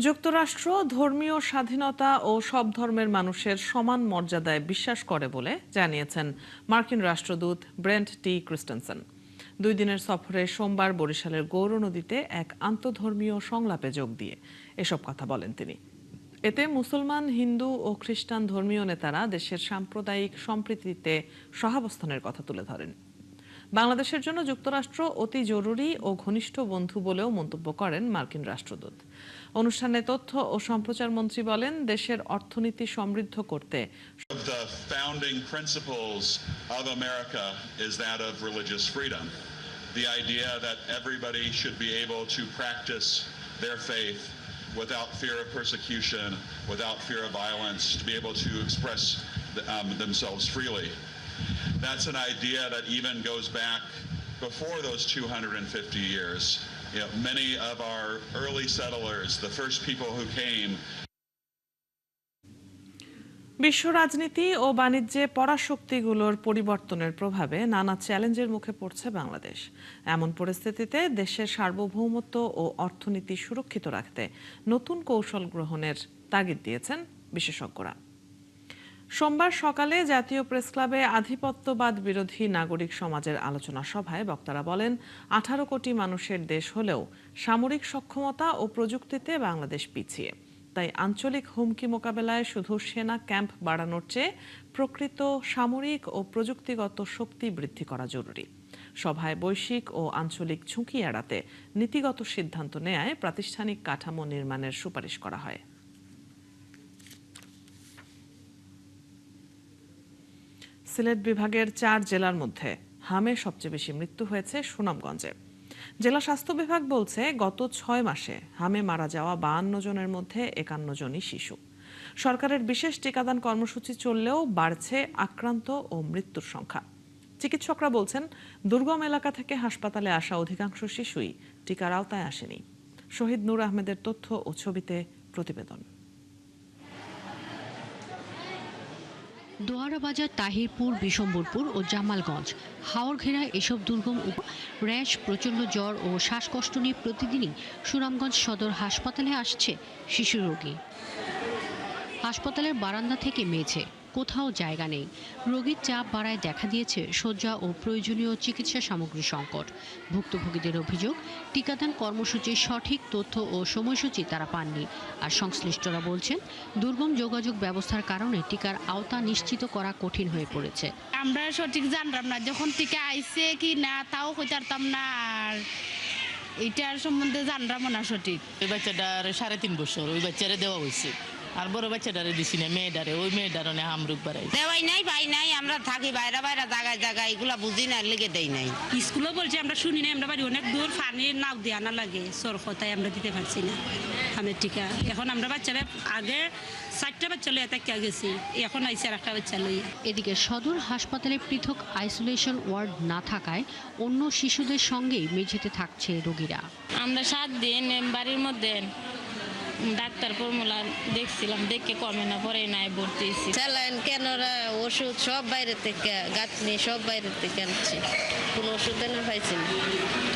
যুক্তরাষ্ট্র ধর্মীয় স্বাধীনতা ও সব ধর্মের মানুষের সমান মর্যাদায় বিশ্বাস করে বলে জানিয়েছেন মার্কিন রাষ্ট্রদূত ব্রেন্ট টি. ক্রিস্টেনসেন। 2 দিনের সফরে সোমবার বরিশালের গৌর নদীতে এক আন্তধর্মীয় সংলাপে যোগ দিয়ে এসব কথা বলেন তিনি। এতে মুসলমান, হিন্দু ও খ্রিস্টান ধর্মীয় নেতারা দেশের সাম্প্রদায়িক সম্প্রীতিতে সহাবস্থানের কথা তুলে ধরেন। বাংলাদেশের জন্য যুক্তরাষ্ট্র অতি জরুরি ও ঘনিষ্ঠ বন্ধু বলেও মন্তব্য করেন মার্কিন রাষ্ট্রদূত। অনুষ্ঠানে তথ্য ও সম্প্রচার মন্ত্রী বলেন, দেশের অর্থনীতি সমৃদ্ধ করতে The founding principles of America is that of religious freedom. The idea that everybody should be able to practice their faith without fear of persecution, without fear of violence, to be able to express themselves freely. That's an idea that even goes back before those 250 years. You know, many of our early settlers, the first people who came. বিশ্ব রাজনীতি ও বাণিজ্যে পরাশক্তিগুলোর পরিবর্তনের প্রভাবে নানা চ্যালেঞ্জের মুখে পড়ছে বাংলাদেশ। এমন পরিস্থিতিতে দেশের সার্বভৌমত্ব ও অর্থনীতি সুরক্ষিত রাখতে নতুন কৌশল গ্রহণের তাগিদ দিয়েছেন বিশেষজ্ঞরা। সোমবার সকালে জাতীয় প্রেসক্লাবে আধিপত্যবাদ বিরোধী নাগরিক সমাজের আলোচনা সভায় বক্তারা বলেন, 18 কোটি মানুষের দেশ হলেও সামরিক সক্ষমতা ও প্রযুক্তিতে বাংলাদেশ পিছিয়ে। তাই আঞ্চলিক হুমকি মোকাবেলায় শুধু সেনা ক্যাম্প বাড়ানোর চেয়ে প্রকৃত সামরিক ও প্রযুক্তিগত শক্তি বৃদ্ধি করা জরুরি। সভায় বৈশ্বিক ও আঞ্চলিক ঝুঁকি এড়াতে নীতিগত সিদ্ধান্ত নেয়ায় প্রাতিষ্ঠানিক কাঠামো নির্মাণের সুপারিশ করা হয়। সিলেট বিভাগের 4 জেলার মধ্যে হামে সবচেয়ে বেশি মৃত্যু হয়েছে সুনামগঞ্জে। জেলা স্বাস্থ্য বিভাগ বলছে, গত 6 মাসে হামে মারা যাওয়া 52 জনের মধ্যে 51 জনই শিশু। সরকারের বিশেষ টিকাদান কর্মসূচি চললেও বাড়ছে আক্রান্ত ও মৃত্যুর সংখ্যা। চিকিৎসকরা বলছেন, দুর্গম এলাকা থেকে হাসপাতালে আসা অধিকাংশ শিশুই টিকার আওতায় আসেনি। শহীদ নূর আহমেদের তথ্য ও ছবিতে প্রতিবেদন। দোয়ারা বাজার, তাহিরপুর, বিশম্বরপুর ও জামালগঞ্জ, হাওর ঘেরা এসব দুর্গম র্যাশ, প্রচণ্ড জ্বর ও শ্বাসকষ্ট নিয়ে প্রতিদিনই সুনামগঞ্জ সদর হাসপাতালে আসছে শিশু রোগী। হাসপাতালের বারান্দা থেকে মেঝে, কোথাও জায়গা নেই। রোগীর চাপ বাড়ায় দেখা দিয়েছে শয্যা ও প্রয়োজনীয় চিকিৎসা সামগ্রী সংকট। ভুক্তভোগীদের অভিযোগ, টিকাদান কর্মসূচির সঠিক তথ্য ও সময়সূচি তারা পাননি। আর সংশ্লিষ্টরা বলছেন, দুর্গম যোগাযোগ ব্যবস্থার কারণে টিকার আওতা নিশ্চিত করা কঠিন হয়ে পড়েছে। আমরা সঠিক জানলাম না, যখন টিকা আইছে কি না তাও কইতারতাম না, আর এটার সম্বন্ধে জানলাম না সঠিক। ওই বাচ্চাটার 3.5 বছর, ওই বাচ্চারে দেওয়া হয়েছে। আর বড় বাচ্চাটারে দিছি না, মেয়েটারে, ওই মেয়েটারও না হামরুক বাড়াই দেওয়াই নাই, পাই নাই, আমরা থাকি বাইরে বাইরে জায়গায় জায়গায়, এগুলা বুঝি না, লেগে দেই নাই। স্কুলে বলছে আমরা শুনি না, আমরা বাড়ি অনেক দূর, পানির নাও দিয়ে আনা লাগে, সরফতায় আমরা দিতে পারছি না আমের টিকা। এখন আমরা বাচ্চারা আগে 4টা বাচ্চা লইয়া তাকিয়া গেছি, এখন আইসি আর একটা বাচ্চা লইয়া। এদিকে সদর হাসপাতালে পৃথক আইসোলেশন ওয়ার্ড না থাকায় অন্য শিশুদের সঙ্গেই মেঝেতে থাকছে রোগীরা। আমরা 7 দিন বাড়ির মধ্যে ডাক্তার ফর্মুলা দেখছিলাম, দেখে কমে না, পরে নাই ভর্তি হয়েছি। স্যালাইন, কেনরা, ওষুধ সব বাইরে থেকে, গাঁথনি সব বাইরে থেকে আনছি, কোনো ওষুধ এনে পাইছি না,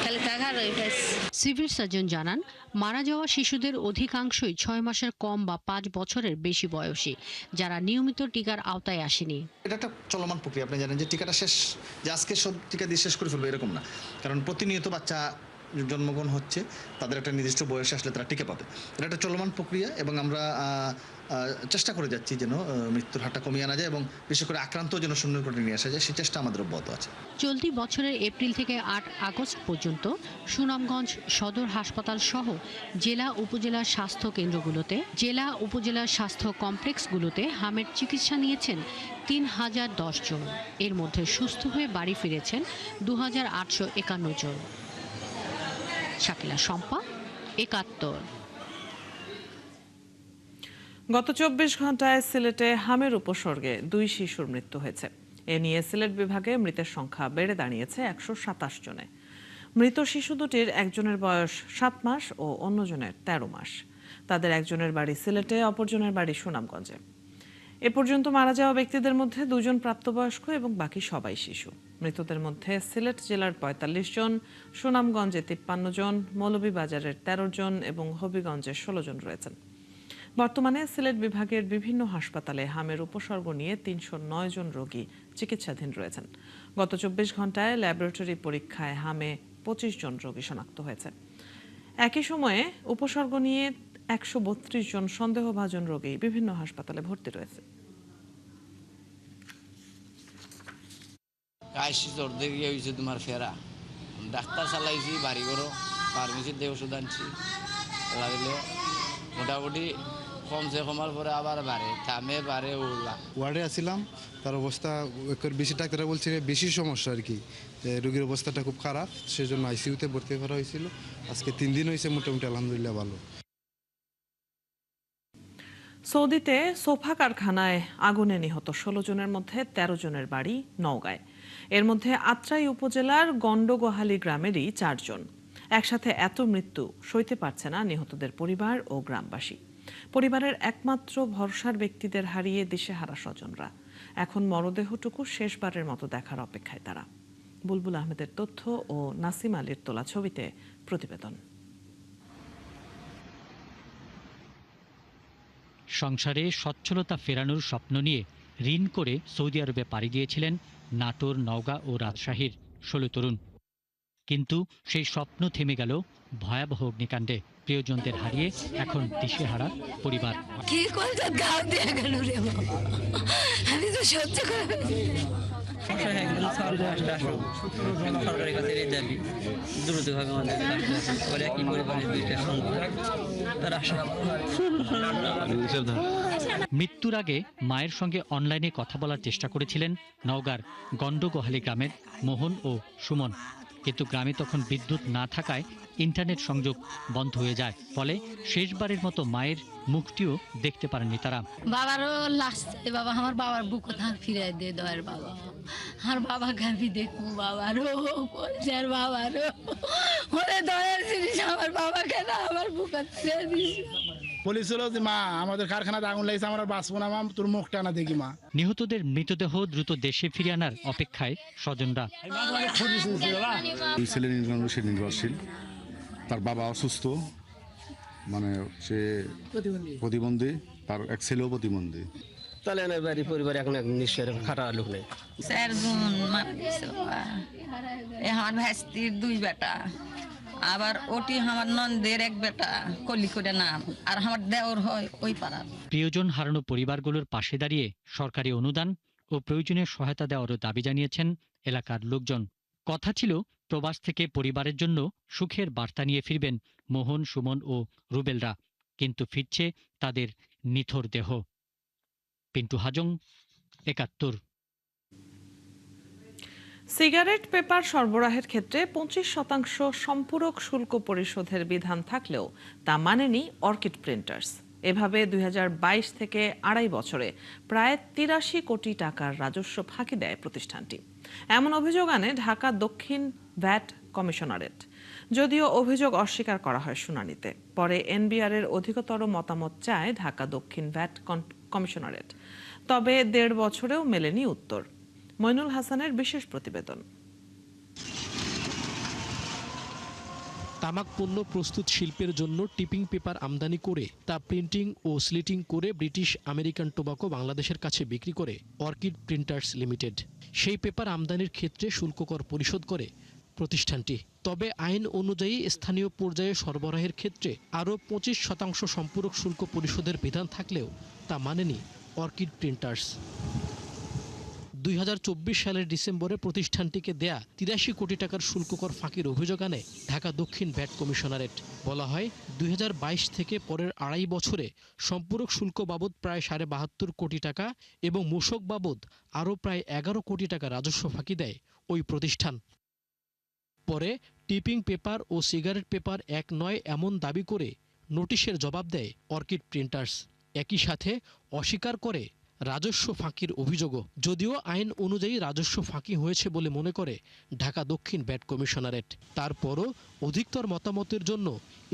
খালি টাকারই পাইছি। সিভিল সার্জন জানান, মারা যাওয়া শিশুদের অধিকাংশই 6 মাসের কম বা 5 বছরের বেশি বয়সী, যারা নিয়মিত টিকার আওতায় আসেনি। এটা একটা চলমান প্রক্রিয়া। আপনি জানেন যে টিকাটা শেষ, যে আজকে সব টিকা দিয়ে শেষ করে ফেলবো এরকম না, কারণ প্রতিনিয়ত বাচ্চা জন্মগ্রহণ হচ্ছে, তাদের একটা নির্দিষ্ট বয়সে আসলে তারা টিকা পাবে। এটা একটা চলমান প্রক্রিয়া এবং আমরা চেষ্টা করে যাচ্ছি যেন মৃত্যুর হারটা কমিয়ে আনা যায় এবং বিশেষ করে আক্রান্ত যেন শূন্য করে নিয়ে আসা যায়, সেই চেষ্টা আমাদের অব্যাহত আছে। চলতি বছরের এপ্রিল থেকে 8 আগস্ট পর্যন্ত সুনামগঞ্জ সদর হাসপাতাল সহ জেলা উপজেলা স্বাস্থ্য কেন্দ্রগুলোতে, জেলা উপজেলা স্বাস্থ্য কমপ্লেক্সগুলোতে হামের চিকিৎসা নিয়েছেন 3010 জন। এর মধ্যে সুস্থ হয়ে বাড়ি ফিরেছেন 2851 জন। শাকিলা শম্পা, 71। গত 24 ঘন্টায় সিলেটে হামের উপসর্গে 2 শিশুর মৃত্যু হয়েছে। এ নিয়ে সিলেট বিভাগে মৃতের সংখ্যা বেড়ে দাঁড়িয়েছে 127 জনে। মৃত শিশু দুটির একজনের বয়স 7 মাস ও অন্যজনের 13 মাস। তাদের একজনের বাড়ি সিলেটে, অপরজনের বাড়ি সুনামগঞ্জে। এ পর্যন্ত মারা যাওয়া ব্যক্তিদের মধ্যে 2 জন প্রাপ্তবয়স্ক এবং বাকি সবাই শিশু। মৃতদের মধ্যে সিলেট জেলার 45 জন, সুনামগঞ্জে 53 জন, মৌলভীবাজারের 13 জন এবং হবিগঞ্জে 16 জন রয়েছেন। বর্তমানে সিলেট বিভাগের বিভিন্ন হাসপাতালে হামের উপসর্গ নিয়ে 309 জন রোগী চিকিৎসাধীন রয়েছেন। গত 24 ঘন্টায় ল্যাবরেটরি পরীক্ষায় হামে 25 জন রোগী শনাক্ত হয়েছে। একই সময়ে উপসর্গ নিয়ে 132 জন সন্দেহভাজন রোগী বিভিন্ন হাসপাতালে ভর্তি রয়েছে। তোমার ফেরা ডাক্তার চালাইছি, বাড়ি করো, ফার্মেসির দিয়ে ওষুধ আনছি, মোটামুটি কমছে, কমার পরে আবার বাড়ে, থামে, বাড়ে, ওলা। ওয়ার্ডে আসছিলাম, তার অবস্থা বেশি, ডাক্তাররা বলছে বেশি সমস্যা আর কি, রোগীর অবস্থাটা খুব খারাপ, সেজন্য আইসিইউতে ভর্তি করা হয়েছিল। আজকে 3 দিন হয়েছে, মোটামুটি আলহামদুলিল্লাহ ভালো। সৌদিতে সোফা কারখানায় আগুনে নিহত 16 জনের মধ্যে 13 জনের বাড়ি নওগাঁয়। এর মধ্যে আত্রাই উপজেলার গন্ডগোহালী গ্রামেরই 4 জন। একসাথে এত মৃত্যু সইতে পারছে না নিহতদের পরিবার ও গ্রামবাসী। পরিবারের একমাত্র ভরসার ব্যক্তিদের হারিয়ে দিশেহারা স্বজনরা। এখন মরদেহটুকু শেষবারের মতো দেখার অপেক্ষায় তারা। বুলবুল আহমেদের তথ্য ও নাসিম আলীর তোলা ছবিতে প্রতিবেদন। সংসারে সচ্ছলতা ফেরানোর স্বপ্ন নিয়ে ঋণ করে সৌদি আরবে পাড়ি দিয়েছিলেন নাটোর, নওগাঁ ও রাজশাহীর 16 তরুণ। কিন্তু সেই স্বপ্ন থেমে গেল ভয়াবহ অগ্নিকাণ্ডে। প্রিয়জনদের হারিয়ে এখন দিশেহারা পরিবার। কি করতে গাও দিয়ে গেল রে বাবা, আমি তো সহ্য করে সরকারের কাছে এই দাবি দ্রুতভাবে আমাদের একই পরিবারের 2টা মৃত্যুর আগে মায়ের সঙ্গে অনলাইনে কথা বলার চেষ্টা করেছিলেন নওগাঁর গন্ডগোহালী গ্রামের মোহন ও সুমন, কিন্তু গ্রামে তখন বিদ্যুৎ না থাকায় ইন্টারনেট সংযোগ বন্ধ হয়ে যায়। ফলে শেষবারের মতো মায়ের মুখটিও দেখতে পারেননি তারা। বাবারও লাস্ট, বাবা আমার বাবার বুক কোথায় ফিরে দিয়ে দেওয়ার, বাবা আর বাবাকে আমি দেখবো, বাবারও পয়সার, বাবারও ওরে দয়ার জিনিস আমার বাবাকে না আমার বুক ফিরে দিস। বলেছিল যে মা আমাদের কারখানাতে আগুন লাগছে, আমরা বাঁচবো না মা, তোর মুখটা না দেখি মা। নিহতদের মৃতদেহ দ্রুত দেশে ফিরিয়ে আনার অপেক্ষায় স্বজনরা। ছেলে নির্ভরশীল, তার বাবা অসুস্থ, মানে সে প্রতিবন্ধী, তার এক ছেলেও প্রতিবন্ধী। তাহলে বাড়ি পরিবার এখন নিশ্চয় খাটা লোক নেই। 4 জন মারা গেছে, আমার ভাস্তির 2 বেটা, আবার ওটি আমার নন্দের 1 বেটা, কলি করে নাম, আর আমার দেওর হয় ওই পাড়ার। প্রিয়জন হারানো পরিবারগুলোর পাশে দাঁড়িয়ে সরকারি অনুদান ও প্রয়োজনীয় সহায়তা দেওয়ারও দাবি জানিয়েছেন এলাকার লোকজন। কথা ছিল প্রবাস থেকে পরিবারের জন্য সুখের বার্তা নিয়ে ফিরবেন মোহন, সুমন ও রুবেলরা। কিন্তু ফিরছে তাদের নিথর দেহ। পিন্টু হাজং, ৭১। সিগারেট পেপার সরবরাহের ক্ষেত্রে 25% সম্পূরক শুল্ক পরিশোধের বিধান থাকলেও তা মানেনি অর্কিড প্রিন্টার্স। এভাবে 2022 থেকে 2.5 বছরে প্রায় 83 কোটি টাকার রাজস্ব ফাঁকি দেয় প্রতিষ্ঠানটি। এমন অভিযোগ আনে ঢাকা দক্ষিণ ভ্যাট কমিশনারেট। যদিও অভিযোগ অস্বীকার করা হয় শুনানিতে, পরে এনবিআর এর অধিকতর মতামত চায় ঢাকা দক্ষিণ ভ্যাট কমিশনারেট। তবে 1.5 বছরেও মেলেনি উত্তর। মইনুল হাসানের বিশেষ প্রতিবেদন। তামাক পণ্য প্রস্তুত শিল্পের জন্য টিপিং পেপার আমদানি করে তা প্রিন্টিং ও স্লিটিং করে ব্রিটিশ আমেরিকান টোবাকো বাংলাদেশের কাছে বিক্রি করে অর্কিড প্রিন্টার্স লিমিটেড। সেই পেপার আমদানির ক্ষেত্রে শুল্ক কর পরিশোধ করে প্রতিষ্ঠানটি। তবে আইন অনুযায়ী স্থানীয় পর্যায়ে সরবরাহের ক্ষেত্রে আরও 25% সম্পূরক শুল্ক পরিশোধের বিধান থাকলেও তা মানেনি অর্কিড প্রিন্টার্স। 2024 সালের ডিসেম্বরে প্রতিষ্ঠানটিকে দেয়া 83 কোটি টাকার শুল্ক কর ফাঁকির অভিযোগ আনে ঢাকা দক্ষিণ ভ্যাট কমিশনারেট। বলা হয় 2022 থেকে পরের 2.5 বছরে সম্পূরক শুল্ক বাবদ প্রায় 72.5 কোটি টাকা এবং মূসক বাবদ আরও প্রায় 11 কোটি টাকা রাজস্ব ফাঁকি দেয় ওই প্রতিষ্ঠান। পরে টিপিং পেপার ও সিগারেট পেপার এক নয় এমন দাবি করে নোটিশের জবাব দেয় অর্কিড প্রিন্টার্স। একই সাথে অস্বীকার করে রাজস্ব ফাঁকির অভিযোগও। যদিও আইন অনুযায়ী রাজস্ব ফাঁকি হয়েছে বলে মনে করে ঢাকা দক্ষিণ ভ্যাট কমিশনারেট। তারপরও অধিকতর মতামতের জন্য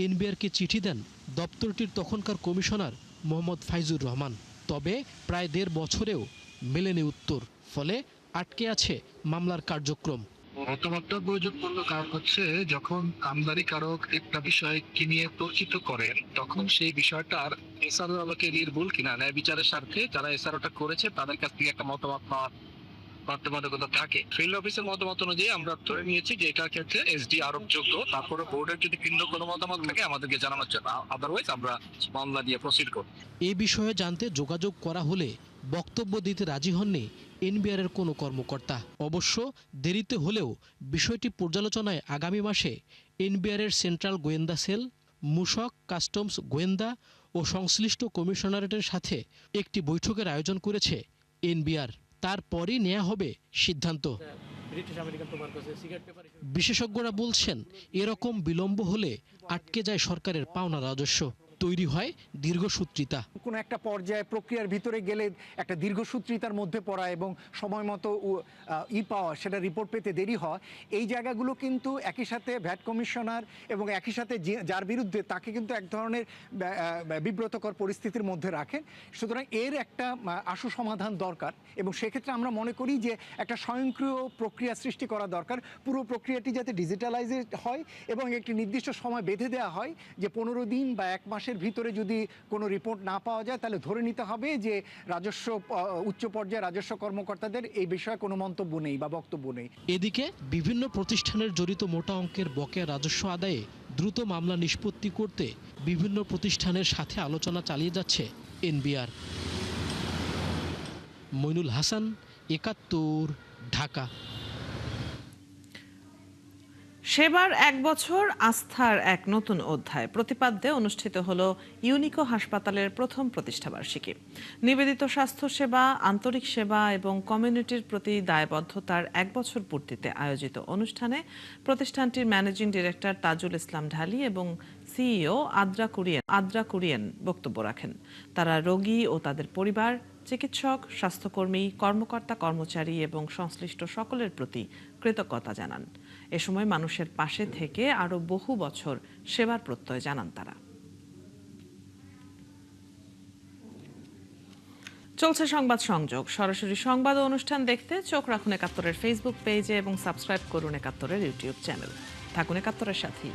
এনবিআরকে চিঠি দেন দপ্তরটির তখনকার কমিশনার মোহাম্মদ ফাইজুর রহমান। তবে প্রায় 1.5 বছরেও মেলেনি উত্তর, ফলে আটকে আছে মামলার কার্যক্রম। মতামতটা প্রয়োজনপূর্ণ কারণ হচ্ছে যখন আমদানিকারক একটা বিষয়কে নিয়ে তর্কিত করেন তখন সেই বিষয়টার এসআরও আমাকে নির্ভুল কিনা ন্যায় বিচারের স্বার্থে যারা এসআরওটা করেছে তাদের কাছ থেকে একটা মতামত নেওয়ার বাধ্যবাধকতা থাকে। ফিল্ড অফিসের মতামত অনুযায়ী আমরা ধরে নিয়েছি যে এটার ক্ষেত্রে এসডি আরোপযোগ্য। তারপরে বোর্ডের যদি ভিন্ন কোনো মতামত থাকে আমাদেরকে জানানোর জন্য, আদারওয়াইজ আমরা মামলা দিয়ে প্রসিড করব। এই বিষয়ে জানতে যোগাযোগ করা হলে বক্তব্য দিতে রাজি হননি এনবিআর এর কোনো কর্মকর্তা। অবশ্য দেরিতে হলেও বিষয়টি পর্যালোচনায় আগামী মাসে এনবিআর এর সেন্ট্রাল গোয়েন্দা সেল, মূসক, কাস্টমস গোয়েন্দা ও সংশ্লিষ্ট কমিশনারেটের সাথে একটি বৈঠকের আয়োজন করেছে এনবিআর। তারপরই নেওয়া হবে সিদ্ধান্ত। বিশেষজ্ঞরা বলছেন এরকম বিলম্ব হলে আটকে যায় সরকারের পাওনা রাজস্ব, তৈরি হয় দীর্ঘসূত্রিতা। কোনো একটা পর্যায়ে প্রক্রিয়ার ভিতরে গেলে একটা দীর্ঘসূত্রিতার মধ্যে পড়া এবং সময় মতো পাওয়া, সেটা রিপোর্ট পেতে দেরি হয়, এই জায়গাগুলো কিন্তু একই সাথে ভ্যাট কমিশনার এবং একই সাথে যার বিরুদ্ধে তাকে কিন্তু এক ধরনের বিব্রতকর পরিস্থিতির মধ্যে রাখেন। সুতরাং এর একটা আশু সমাধান দরকার এবং সেক্ষেত্রে আমরা মনে করি যে একটা স্বয়ংক্রিয় প্রক্রিয়া সৃষ্টি করা দরকার। পুরো প্রক্রিয়াটি যাতে ডিজিটালাইজড হয় এবং একটি নির্দিষ্ট সময় বেঁধে দেওয়া হয় যে 15 দিন বা 1 মাসের ভিতরে যদি কোনো রিপোর্ট না পাওয়া যায় তাহলে ধরে নিতে হবে যে রাজস্ব উচ্চ পর্যায়ে রাজস্ব কর্মকর্তাদের এই বিষয়ে কোনো মন্তব্য নেই বা বক্তব্য নেই। এদিকে বিভিন্ন প্রতিষ্ঠানের জড়িত মোটা অঙ্কের বকেয়া রাজস্ব আদায়ে দ্রুত মামলা নিষ্পত্তি করতে বিভিন্ন প্রতিষ্ঠানের সাথে আলোচনা চালিয়ে যাচ্ছে এনবিআর। মইনুল হাসান, ৭১, ঢাকা। সেবার 1 বছর আস্থার এক নতুন অধ্যায় প্রতিপাদ্যে অনুষ্ঠিত হলো ইউনিকো হাসপাতালের প্রথম প্রতিষ্ঠাবার্ষিকী। নিবেদিত স্বাস্থ্যসেবা, আন্তরিক সেবা এবং কমিউনিটির প্রতি দায়বদ্ধতার 1 বছর পূর্তিতে আয়োজিত অনুষ্ঠানে প্রতিষ্ঠানটির ম্যানেজিং ডিরেক্টর তাজুল ইসলাম ঢালি এবং সিইও আদ্রা কুরিয়েন বক্তব্য রাখেন। তারা রোগী ও তাদের পরিবার, চিকিৎসক, স্বাস্থ্যকর্মী, কর্মকর্তা, কর্মচারী এবং সংশ্লিষ্ট সকলের প্রতি কৃতজ্ঞতা জানান। এ সময় মানুষের পাশে থেকে আরও বহু বছর সেবার প্রত্যয় জানান তারা। চলছে সংবাদ সংযোগ। সরাসরি সংবাদ ও অনুষ্ঠান দেখতে চোখ রাখুন ৭১-এর ফেসবুক পেজে এবং সাবস্ক্রাইব করুন ৭১-এর ইউটিউব চ্যানেল। থাকুন ৭১-এর সাথেই।